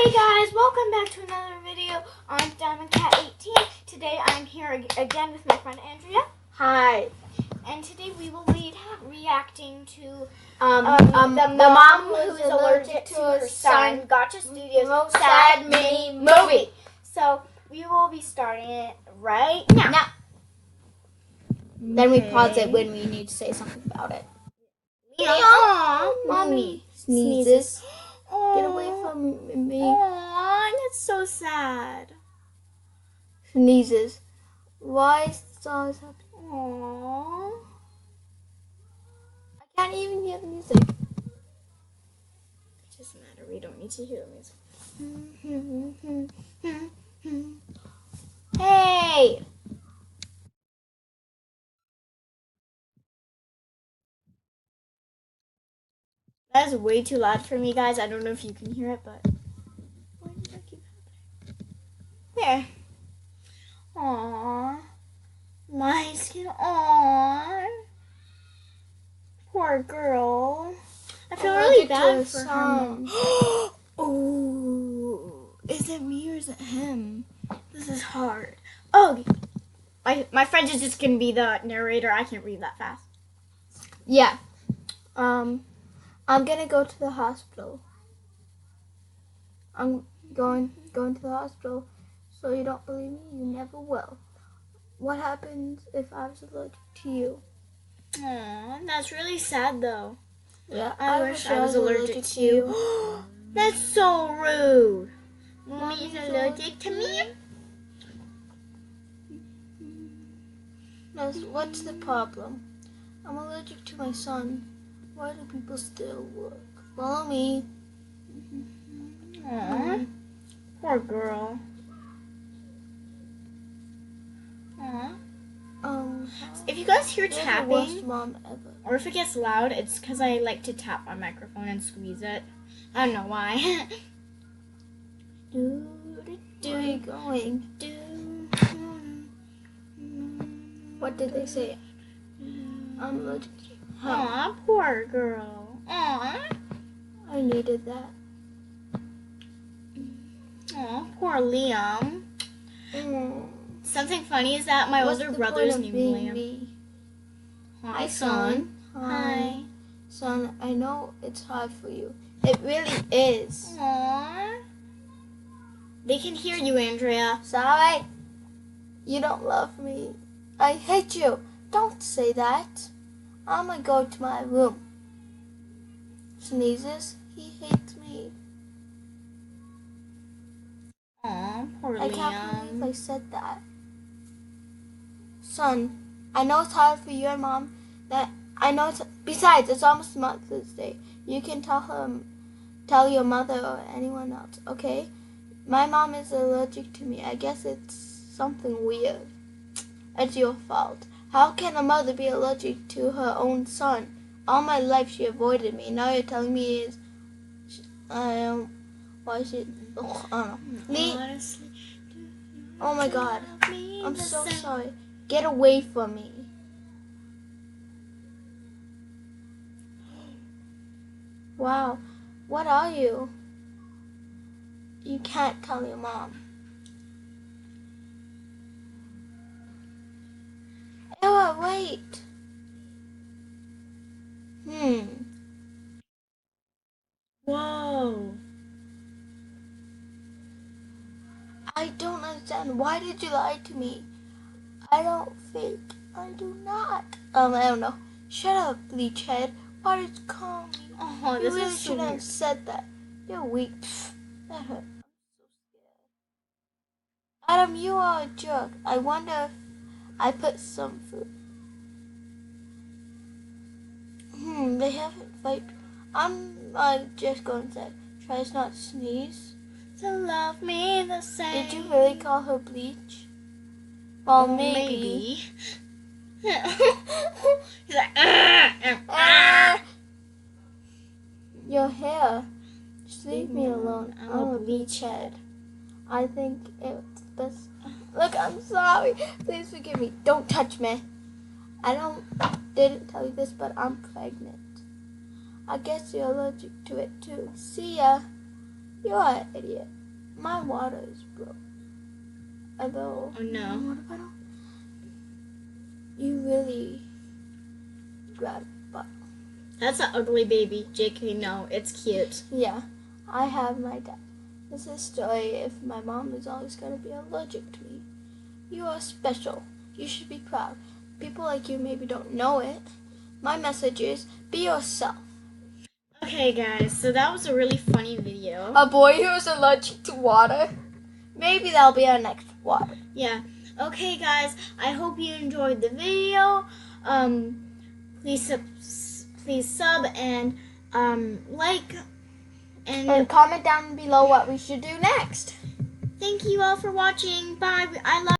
Hey guys, welcome back to another video on Diamond Cat 18. Today I'm here again with my friend Andrea. Hi. And today we will be reacting to the mom who's allergic to her son. Gotcha Studios Most Sad Sad Mini Mini Movie. So we will be starting it right now. Then we pause it when we need to say something about it. Aww, mommy Sneezes. Aww. Get away from me. Aww, that's so sad. Sneezes. Why is this always happening? Aww. I can't even hear the music. It doesn't matter. We don't need to hear the music. Hey! That is way too loud for me, guys. I don't know if you can hear it, but why does that keep happening? There. Aww. My skin. Aww. Poor girl. I feel really bad for her. Oh, is it me or is it him? This is hard. Oh, my friend is just gonna be the narrator. I can't read that fast. Yeah. I'm gonna go to the hospital. I'm going to the hospital. So you don't believe me? You never will. What happens if I was allergic to you? Aw, that's really sad though. Yeah, I wish I was allergic to you. That's so rude. Mommy's allergic to me? What's the problem? I'm allergic to my son. Why do people still work? Follow me. Aw, poor girl. Aw. If you guys hear You're the tapping, worst mom ever. or if it gets loud, it's because I like to tap my microphone and squeeze it. I don't know why. Where are you going? What did they say? I'm allergic to you. Aw, poor girl. Aw. I needed that. Aw, poor Liam. Something funny is that my What's older the brother's point of named being Liam. me? Hi, son. Hi. Son, I know it's hard for you. It really is. Aww. They can hear you, Andrea. Sorry. You don't love me. I hate you. Don't say that. I'm gonna go to my room. Sneezes. He hates me. Aw, poor I can't believe I Liam. said that. Son, I know it's hard for you and Mom. Besides, it's almost Mother's Day. You can tell your mother or anyone else, okay? My mom is allergic to me. I guess it's something weird. It's your fault. How can a mother be allergic to her own son? All my life she avoided me. Now you're telling me why she? Oh, I don't know. Honestly, Oh my God. me I'm the so same. sorry. Get away from me. Wow. What are you? You can't tell your mom. Ella, wait. Whoa. I don't understand. Why did you lie to me? I don't think. I do not. I don't know. Shut up, bleach head. Why did you call me? Oh, You this really is so shouldn't have weird. said that. You're weak. That hurt. I'm so scared. Adam, you are a jerk. I wonder if I put some food. They haven't fight. I'm just going to say, try not to sneeze. To love me the same. Did you really call her bleach? Well, maybe. He's like, Your hair. Just leave me alone. I'm a bleach head. I think it's best. Look, I'm sorry. Please forgive me. Don't touch me. Didn't tell you this, but I'm pregnant. I guess you're allergic to it too. See ya. You're an idiot. My water is broke. Although, Oh no. water bottle? You really grabbed a bottle. That's an ugly baby. JK, no, it's cute. Yeah, I have my dad. This is a story if my mom is always going to be allergic to me. You are special. You should be proud. People like you maybe don't know it. My message is, be yourself. Okay, guys, so that was a really funny video. A boy who is allergic to water. Maybe that'll be our next water. Yeah. Okay, guys, I hope you enjoyed the video. Please sub and like And comment down below what we should do next. thank you all for watching. Bye. I love